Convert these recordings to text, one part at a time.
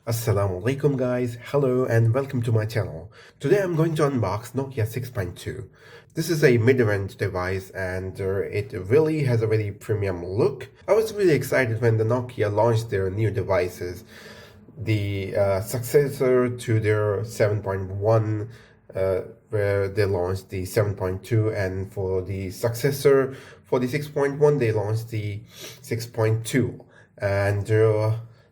Assalamu alaikum guys, hello and welcome to my channel. Today I'm going to unbox Nokia 6.2. This is a mid-range device and it really has a very premium look. I was really excited when the Nokia launched their new devices. The successor to their 7.1 where they launched the 7.2, and for the successor for the 6.1 they launched the 6.2. And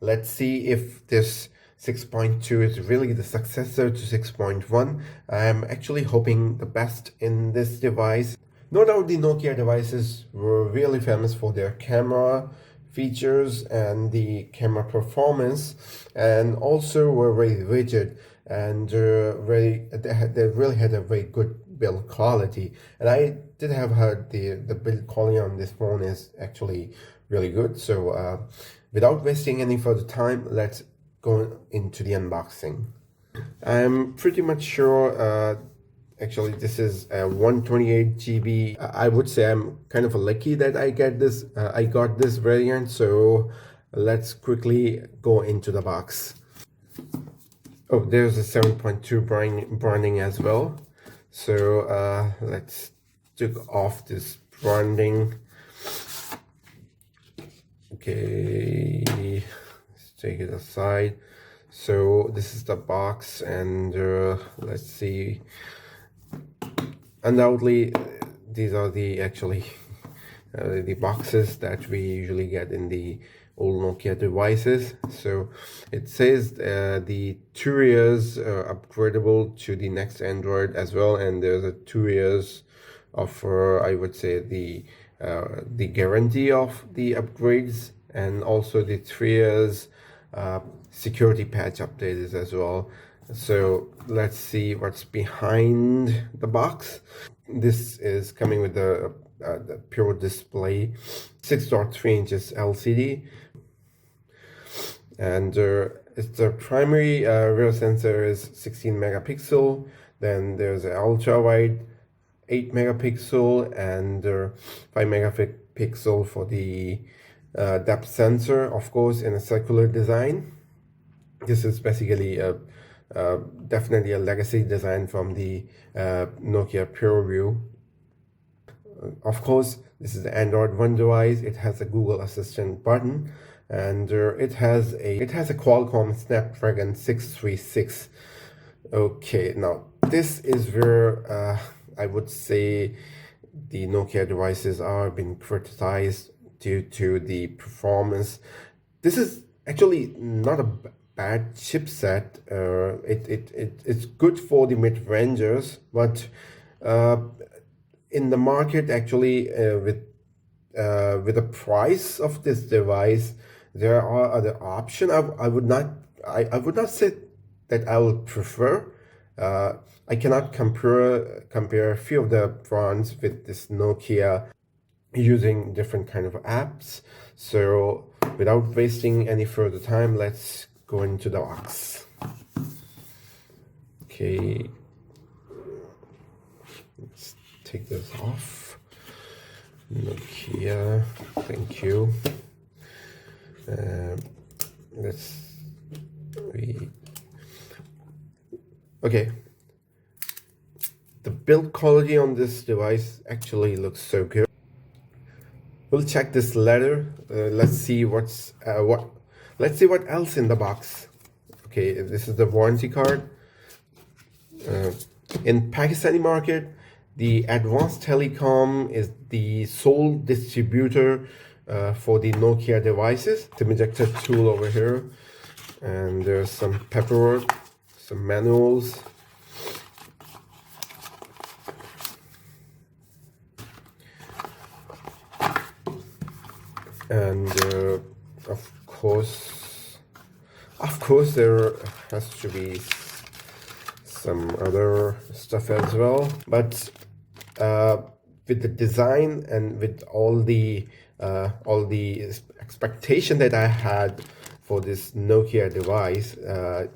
let's see if this 6.2 is really the successor to 6.1. I'm actually hoping the best in this device. No doubt the Nokia devices were really famous for their camera features and the camera performance, and also were very rigid and they really had a very good build quality. And I did have heard the build quality on this phone is actually really good. So without wasting any further time, let's go into the unboxing. I'm pretty much sure actually this is 128 GB. I would say I'm kind of lucky that I got this variant. So let's quickly go into the box. Oh, there's a 7.2 branding as well. So let's take off this branding. Okay, let's take it aside. So this is the box, and let's see. Undoubtedly, these are the the boxes that we usually get in the old Nokia devices. So it says the 2 years upgradable to the next Android as well, and there's a 2 years of I would say the guarantee of the upgrades, and also the 3 years security patch updates as well. So let's see what's behind the box. This is coming with the pure display, 6.3 inches LCD, and it's the primary rear sensor is 16 megapixel. Then there's an ultra wide 8 megapixel and 5 megapixel for the depth sensor, of course, in a circular design. This is basically definitely a legacy design from the Nokia PureView. Of course, this is the Android One device. It has a Google Assistant button, and it has a Qualcomm Snapdragon 636. Okay, now this is where I would say the Nokia devices are being criticized due to the performance. This is actually not a bad chipset. It's good for the mid-rangers, but in the market actually with the price of this device, there are other options. I would not say that I would prefer. I cannot compare a few of the brands with this Nokia using different kind of apps. So without wasting any further time, let's go into the box. Okay, let's take this off. Nokia, thank you. Let's read. Okay, the build quality on this device actually looks so good. We'll check this later. Let's see what else in the box. Okay, this is the warranty card. In Pakistani market, the Advanced Telecom is the sole distributor for the Nokia devices. The ejector tool over here, and there's some paperwork, some manuals. And of course there has to be some other stuff as well, but with the design and with all the expectation that I had for this Nokia device,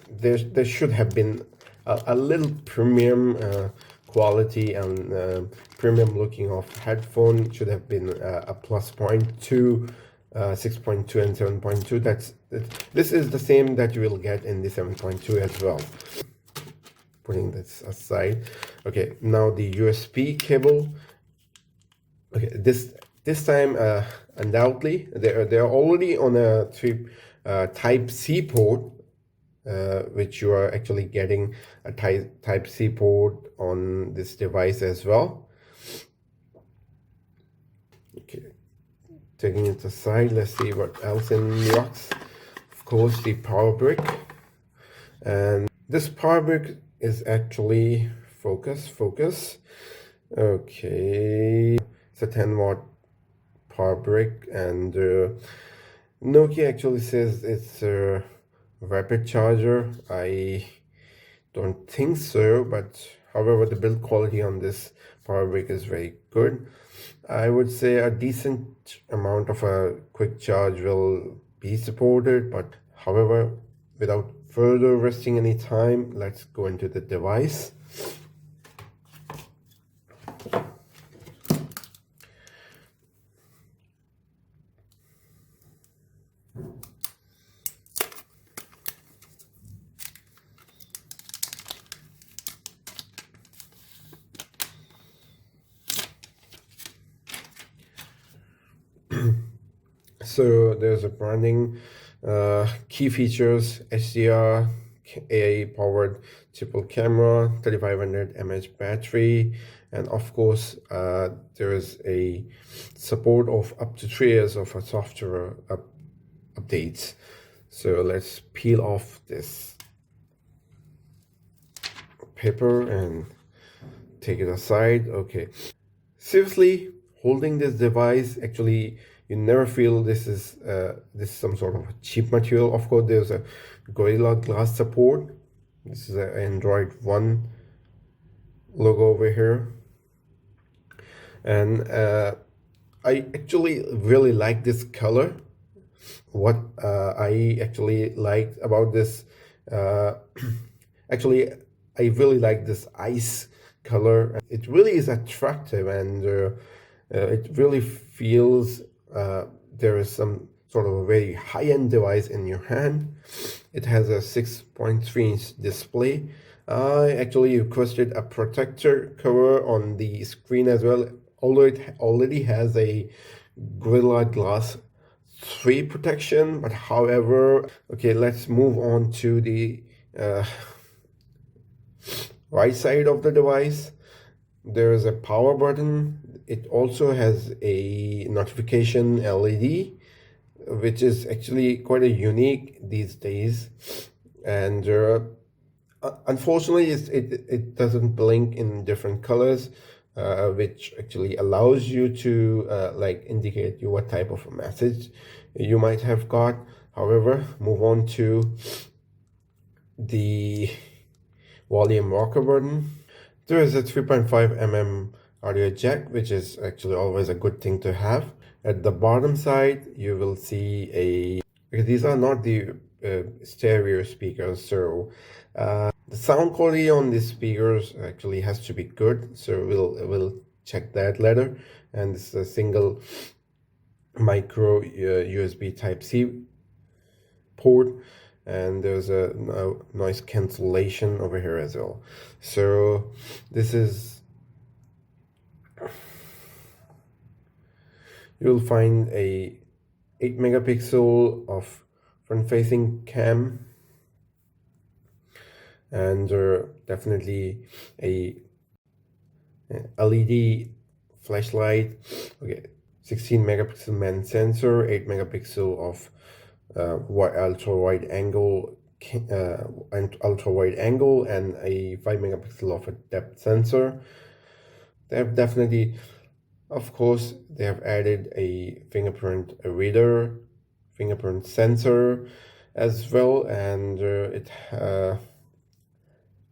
there should have been a little premium quality and premium looking of headphone. Should have been a plus point to 6.2 and 7.2. This is the same that you will get in the 7.2 as well. Putting this aside, okay, now the USB cable. Okay, this time undoubtedly they're already on a Type C port, which you are actually getting a Type C port on this device as well. Okay, taking it aside, let's see what else in the box. Of course, the power brick, and this power brick is actually focus. Okay, it's a 10-watt power brick, and Nokia actually says it's a rapid charger. I don't think so, but however, the build quality on this power brick is very good. I would say a decent amount of a quick charge will be supported, but however, without further wasting any time, let's go into the device. So there's a branding, key features, HDR, AI powered triple camera, 3500 mAh battery, and of course there is a support of up to 3 years of software updates. So let's peel off this paper and take it aside. Okay, seriously, holding this device, actually you never feel this is some sort of cheap material. Of course, there's a Gorilla Glass support. This is an Android 1 logo over here, and I actually really like this color. What I actually liked about this, actually I really like this ice color. It really is attractive, and it really feels there is some sort of a very high-end device in your hand. It has a 6.3-inch display. I actually requested a protector cover on the screen as well, although it already has a Gorilla Glass 3 protection. But however, okay, let's move on to the right side of the device. There is a power button. It also has a notification LED, which is actually quite a unique these days. And unfortunately, it doesn't blink in different colors, which actually allows you to like indicate you what type of a message you might have got. However, move on to the volume rocker button. There is a 3.5 mm audio jack, which is actually always a good thing to have. At the bottom side, you will see these are not the stereo speakers, so the sound quality on these speakers actually has to be good. So we'll check that later. And this is a single micro USB Type C port, and there's a noise cancellation over here as well. So this is, you'll find a 8 megapixel of front-facing cam, and definitely a LED flashlight. Okay, 16 megapixel main sensor, 8 megapixel of ultra wide angle and a 5 megapixel of a depth sensor. They have definitely, of course, they have added a fingerprint reader, fingerprint sensor as well, and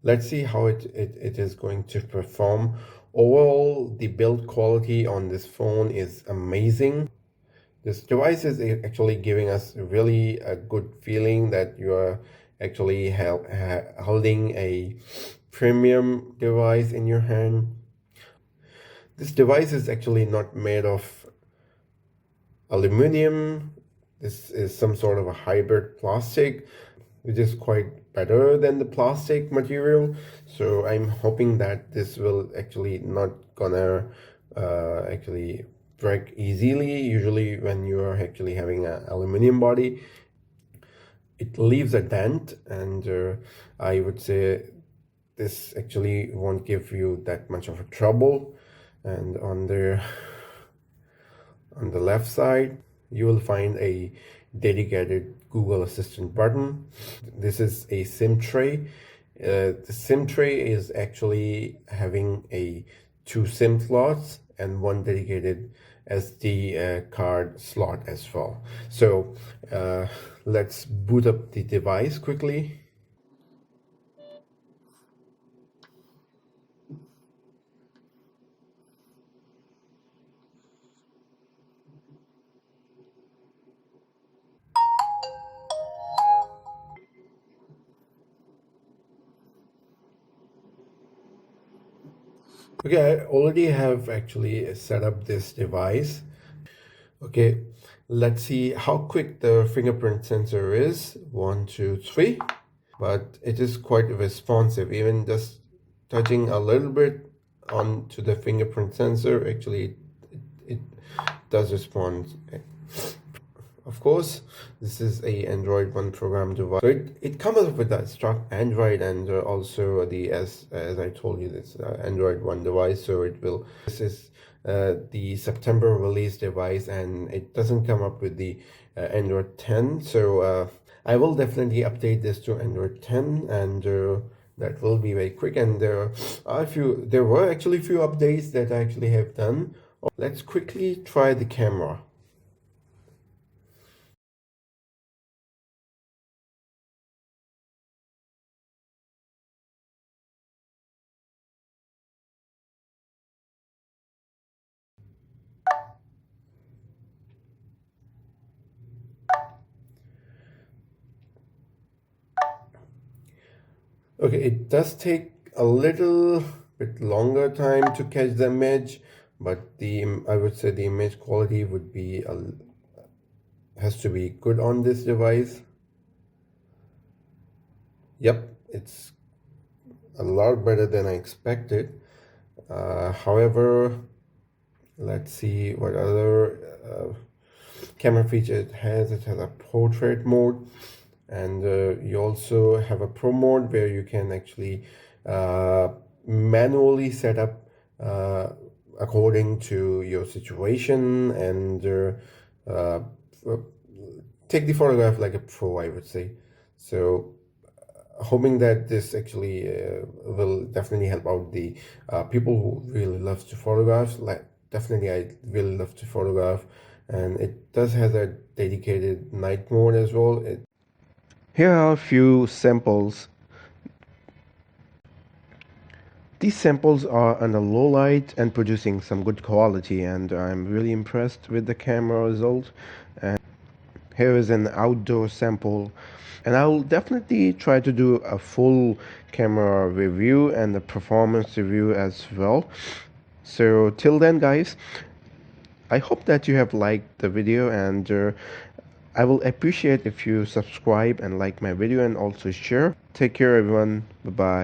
let's see how it is going to perform. Overall, the build quality on this phone is amazing. This device is actually giving us really a good feeling that you are actually holding a premium device in your hand. This device is actually not made of aluminum. this is some sort of a hybrid plastic, which is quite better than the plastic material. So I'm hoping that this will actually not gonna actually break easily. Usually when you are actually having an aluminum body, it leaves a dent, and I would say this actually won't give you that much of a trouble. And on the left side, you will find a dedicated Google Assistant button. This is a SIM tray. The SIM tray is actually having a two SIM slots and one dedicated SD card slot as well. So let's boot up the device quickly. Okay, I already have actually set up this device. Okay, let's see how quick the fingerprint sensor is. 1, 2, 3. But it is quite responsive. Even just touching a little bit onto the fingerprint sensor, actually it does respond. Of course, this is a Android One program device. So it comes up with that stock Android, and also the as I told you, this Android One device. So it will. This is the September release device, and it doesn't come up with the Android 10. So I will definitely update this to Android 10, and that will be very quick. And there were actually few updates that I actually have done. Let's quickly try the camera. Okay, it does take a little bit longer time to catch the image, but I would say the image quality would be has to be good on this device. Yep, it's a lot better than I expected. However, let's see what other camera feature it has. It has a portrait mode, and you also have a pro mode where you can actually manually set up according to your situation, and uh, take the photograph like a pro, I would say. So hoping that this actually will definitely help out the people who really love to photograph. Like definitely I really love to photograph, and it does have a dedicated night mode as well. Here are a few samples. These samples are under low light and producing some good quality, and I'm really impressed with the camera result. And here is an outdoor sample, and I'll definitely try to do a full camera review and a performance review as well. So till then, guys, I hope that you have liked the video, and I will appreciate if you subscribe and like my video and also share. Take care, everyone. Bye bye.